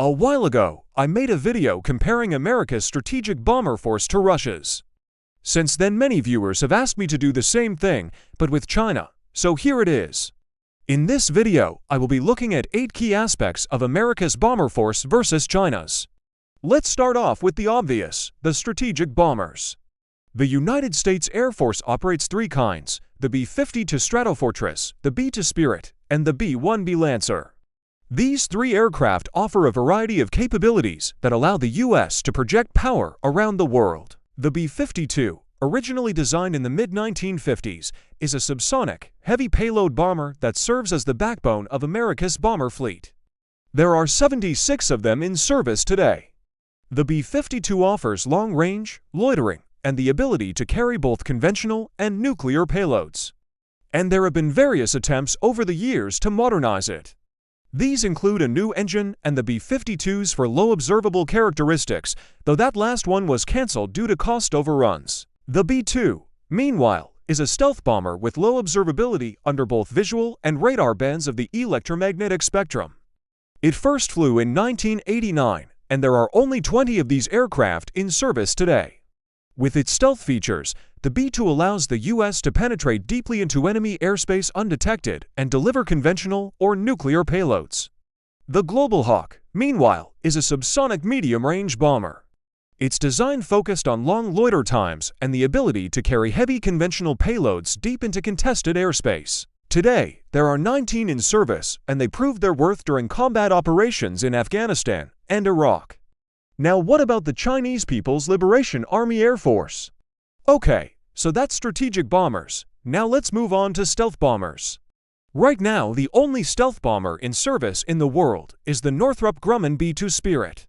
A while ago, I made a video comparing America's strategic bomber force to Russia's. Since then, many viewers have asked me to do the same thing, but with China, so here it is. In this video, I will be looking at 8 key aspects of America's bomber force versus China's. Let's start off with the obvious, the strategic bombers. The United States Air Force operates 3 kinds, the B-52 Stratofortress, the B-2 Spirit, and the B-1B Lancer. These 3 aircraft offer a variety of capabilities that allow the U.S. to project power around the world. The B-52, originally designed in the mid-1950s, is a subsonic, heavy payload bomber that serves as the backbone of America's bomber fleet. There are 76 of them in service today. The B-52 offers long range, loitering, and the ability to carry both conventional and nuclear payloads. And there have been various attempts over the years to modernize it. These include a new engine and the B-52s for low observable characteristics, though that last one was cancelled due to cost overruns. The B-2, meanwhile, is a stealth bomber with low observability under both visual and radar bands of the electromagnetic spectrum. It first flew in 1989, and there are only 20 of these aircraft in service today. With its stealth features, the B-2 allows the U.S. to penetrate deeply into enemy airspace undetected and deliver conventional or nuclear payloads. The Global Hawk, meanwhile, is a subsonic medium-range bomber. Its design focused on long loiter times and the ability to carry heavy conventional payloads deep into contested airspace. Today, there are 19 in service, and they proved their worth during combat operations in Afghanistan and Iraq. Now, what about the Chinese People's Liberation Army Air Force? Okay, so that's strategic bombers. Now let's move on to stealth bombers. Right now, the only stealth bomber in service in the world is the Northrop Grumman B-2 Spirit.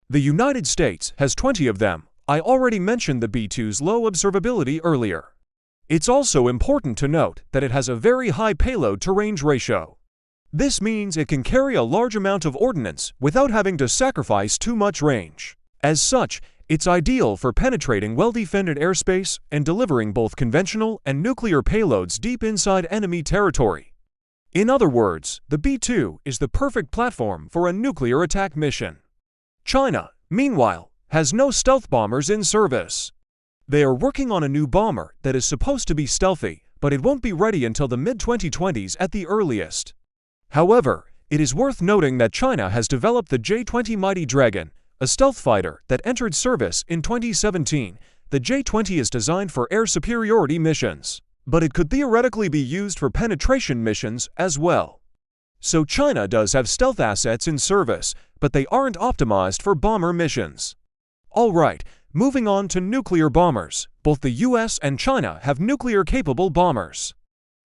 The United States has 20 of them. I already mentioned the B-2's low observability earlier. It's also important to note that it has a very high payload-to-range ratio. This means it can carry a large amount of ordnance without having to sacrifice too much range. As such, it's ideal for penetrating well-defended airspace and delivering both conventional and nuclear payloads deep inside enemy territory. In other words, the B-2 is the perfect platform for a nuclear attack mission. China, meanwhile, has no stealth bombers in service. They are working on a new bomber that is supposed to be stealthy, but it won't be ready until the mid-2020s at the earliest. However, it is worth noting that China has developed the J-20 Mighty Dragon, a stealth fighter that entered service in 2017. The J-20 is designed for air superiority missions, but it could theoretically be used for penetration missions as well. So China does have stealth assets in service, but they aren't optimized for bomber missions. Alright, moving on to nuclear bombers. Both the US and China have nuclear-capable bombers.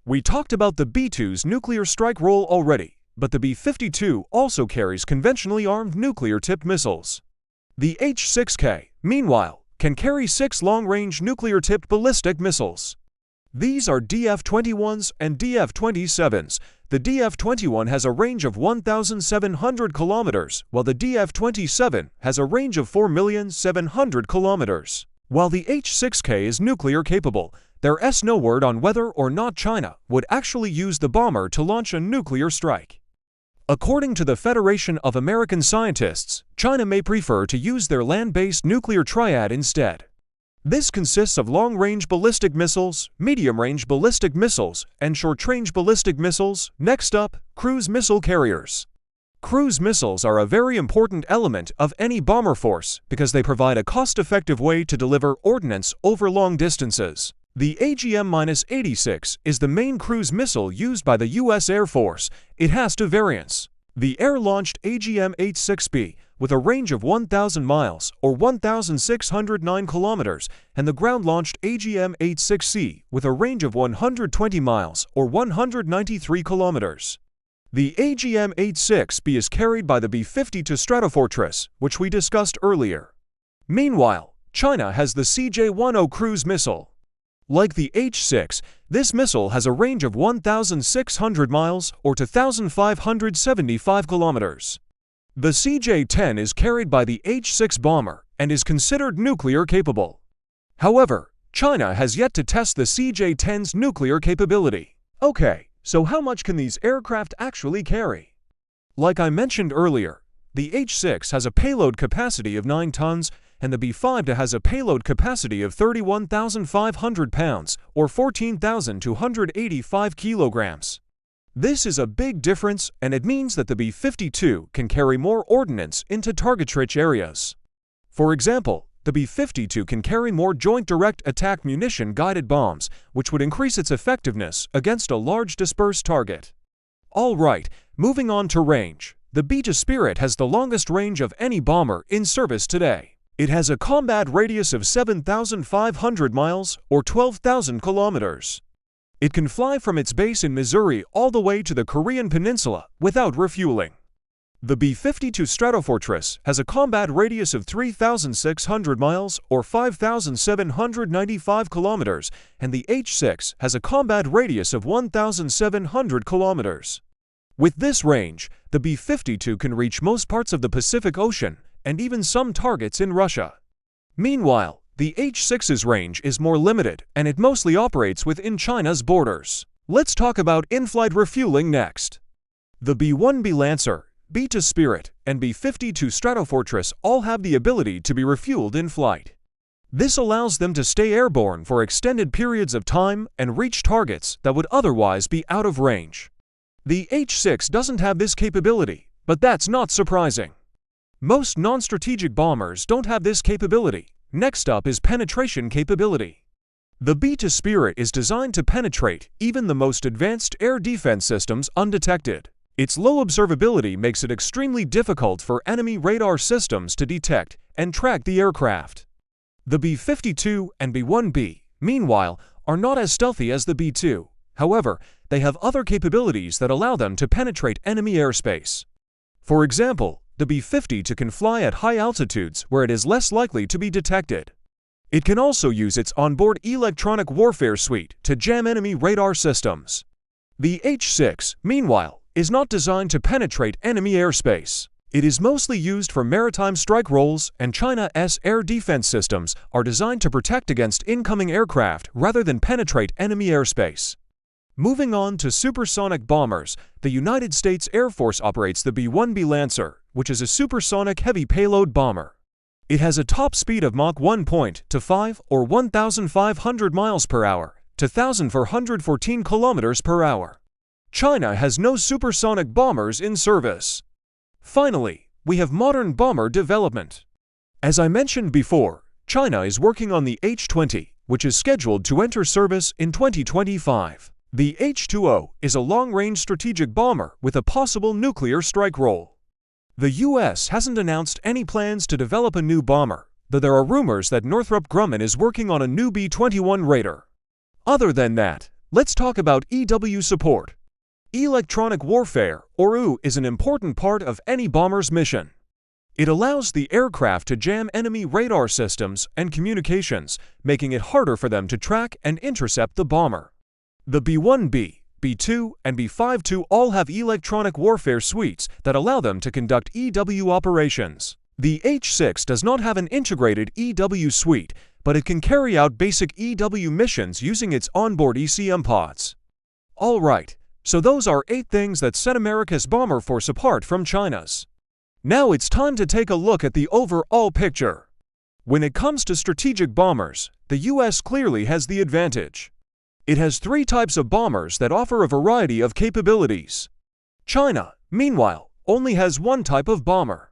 We talked about the B-2's nuclear strike role already, but the B-52 also carries conventionally armed nuclear-tipped missiles. The H-6K, meanwhile, can carry 6 long-range nuclear-tipped ballistic missiles. These are DF-21s and DF-27s. The DF-21 has a range of 1,700 kilometers, while the DF-27 has a range of 4,700,000 kilometers. While the H-6K is nuclear-capable, there's no word on whether or not China would actually use the bomber to launch a nuclear strike. According to the Federation of American Scientists, China may prefer to use their land-based nuclear triad instead. This consists of long-range ballistic missiles, medium-range ballistic missiles, and short-range ballistic missiles. Next up, cruise missile carriers. Cruise missiles are a very important element of any bomber force because they provide a cost-effective way to deliver ordnance over long distances. The AGM-86 is the main cruise missile used by the U.S. Air Force. It has 2 variants. The air-launched AGM-86B, with a range of 1,000 miles or 1,609 kilometers, and the ground-launched AGM-86C, with a range of 120 miles or 193 kilometers. The AGM-86B is carried by the B-52 Stratofortress, which we discussed earlier. Meanwhile, China has the CJ-10 cruise missile. Like the H-6, this missile has a range of 1,600 miles or 2,575 kilometers. The CJ-10 is carried by the H-6 bomber and is considered nuclear-capable. However, China has yet to test the CJ-10's nuclear capability. Okay, so how much can these aircraft actually carry? Like I mentioned earlier, The H-6 has a payload capacity of 9 tons, and the B-5 has a payload capacity of 31,500 pounds, or 14,285 kilograms. This is a big difference, and it means that the B-52 can carry more ordnance into target-rich areas. For example, the B-52 can carry more Joint Direct Attack Munition-guided bombs, which would increase its effectiveness against a large dispersed target. All right, moving on to range. The B-2 Spirit has the longest range of any bomber in service today. It has a combat radius of 7,500 miles, or 12,000 kilometers. It can fly from its base in Missouri all the way to the Korean Peninsula without refueling. The B-52 Stratofortress has a combat radius of 3,600 miles, or 5,795 kilometers, and the H-6 has a combat radius of 1,700 kilometers. With this range, the B-52 can reach most parts of the Pacific Ocean and even some targets in Russia. Meanwhile, the H-6's range is more limited, and it mostly operates within China's borders. Let's talk about in-flight refueling next. The B-1B Lancer, B-2 Spirit, and B-52 Stratofortress all have the ability to be refueled in flight. This allows them to stay airborne for extended periods of time and reach targets that would otherwise be out of range. The H-6 doesn't have this capability, but that's not surprising. Most non-strategic bombers don't have this capability. Next up is penetration capability. The B-2 Spirit is designed to penetrate even the most advanced air defense systems undetected. Its low observability makes it extremely difficult for enemy radar systems to detect and track the aircraft. The B-52 and B-1B, meanwhile, are not as stealthy as the B-2. However, they have other capabilities that allow them to penetrate enemy airspace. For example, the B-52 can fly at high altitudes where it is less likely to be detected. It can also use its onboard electronic warfare suite to jam enemy radar systems. The H-6, meanwhile, is not designed to penetrate enemy airspace. It is mostly used for maritime strike roles, and China's air defense systems are designed to protect against incoming aircraft rather than penetrate enemy airspace. Moving on to supersonic bombers, the United States Air Force operates the B-1B Lancer, which is a supersonic heavy payload bomber. It has a top speed of Mach 1.25 or 1,500 miles per hour to 1,414 kilometers per hour. China has no supersonic bombers in service. Finally, we have modern bomber development. As I mentioned before, China is working on the H-20, which is scheduled to enter service in 2025. The H-20 is a long-range strategic bomber with a possible nuclear strike role. The U.S. hasn't announced any plans to develop a new bomber, though there are rumors that Northrop Grumman is working on a new B-21 Raider. Other than that, let's talk about EW support. Electronic warfare, or EW, is an important part of any bomber's mission. It allows the aircraft to jam enemy radar systems and communications, making it harder for them to track and intercept the bomber. The B-1B, B-2, and B-52 all have electronic warfare suites that allow them to conduct EW operations. The H-6 does not have an integrated EW suite, but it can carry out basic EW missions using its onboard ECM pods. Alright, so those are 8 things that set America's bomber force apart from China's. Now it's time to take a look at the overall picture. When it comes to strategic bombers, the US clearly has the advantage. It has 3 types of bombers that offer a variety of capabilities. China, meanwhile, only has 1 type of bomber.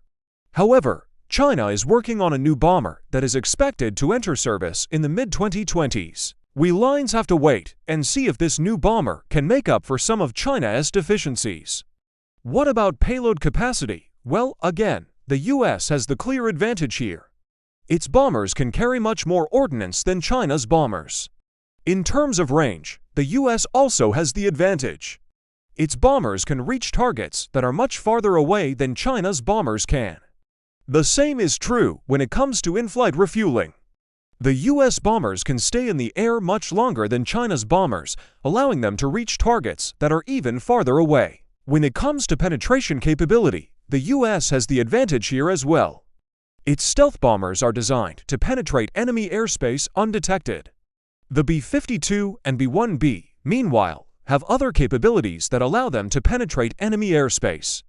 However, China is working on a new bomber that is expected to enter service in the mid-2020s. We lines have to wait and see if this new bomber can make up for some of China's deficiencies. What about payload capacity? Well, again, the US has the clear advantage here. Its bombers can carry much more ordnance than China's bombers. In terms of range, the US also has the advantage. Its bombers can reach targets that are much farther away than China's bombers can. The same is true when it comes to in-flight refueling. The US bombers can stay in the air much longer than China's bombers, allowing them to reach targets that are even farther away. When it comes to penetration capability, the US has the advantage here as well. Its stealth bombers are designed to penetrate enemy airspace undetected. The B-52 and B-1B, meanwhile, have other capabilities that allow them to penetrate enemy airspace.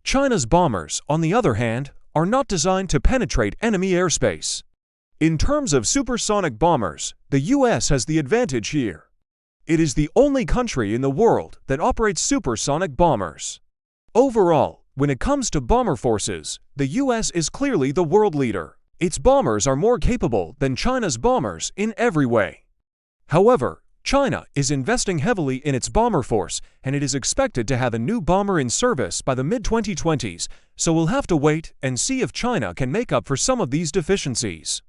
China's bombers, on the other hand, are not designed to penetrate enemy airspace. In terms of supersonic bombers, the US has the advantage here. It is the only country in the world that operates supersonic bombers. Overall, when it comes to bomber forces, the US is clearly the world leader. Its bombers are more capable than China's bombers in every way. However, China is investing heavily in its bomber force, and it is expected to have a new bomber in service by the mid-2020s, so we'll have to wait and see if China can make up for some of these deficiencies.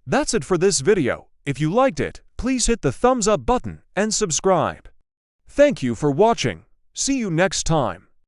That's it for this video. If you liked it, please hit the thumbs up button and subscribe. Thank you for watching. See you next time.